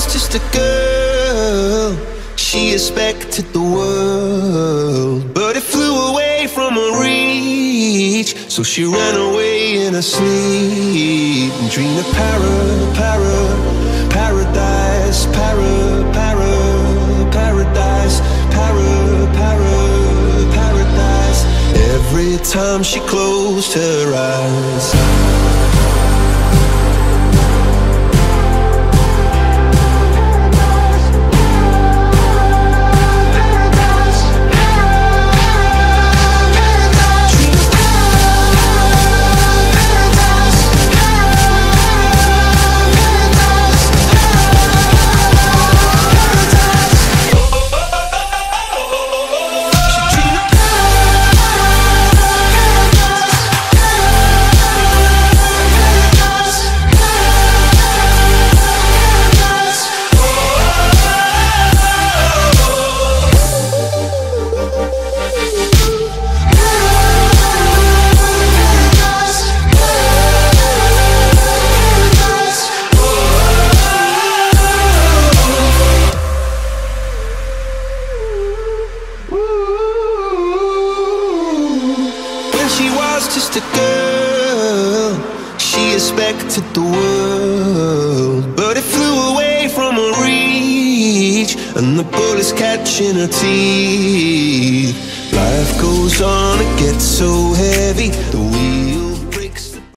was just a girl, she expected the world, but it flew away from her reach. So she ran away in her sleep and dreamed of paradise, paradise, paradise. Every time she closed her eyes. Just a girl, she expected the world, but it flew away from her reach, and the bullets catching her teeth. Life goes on, it gets so heavy, the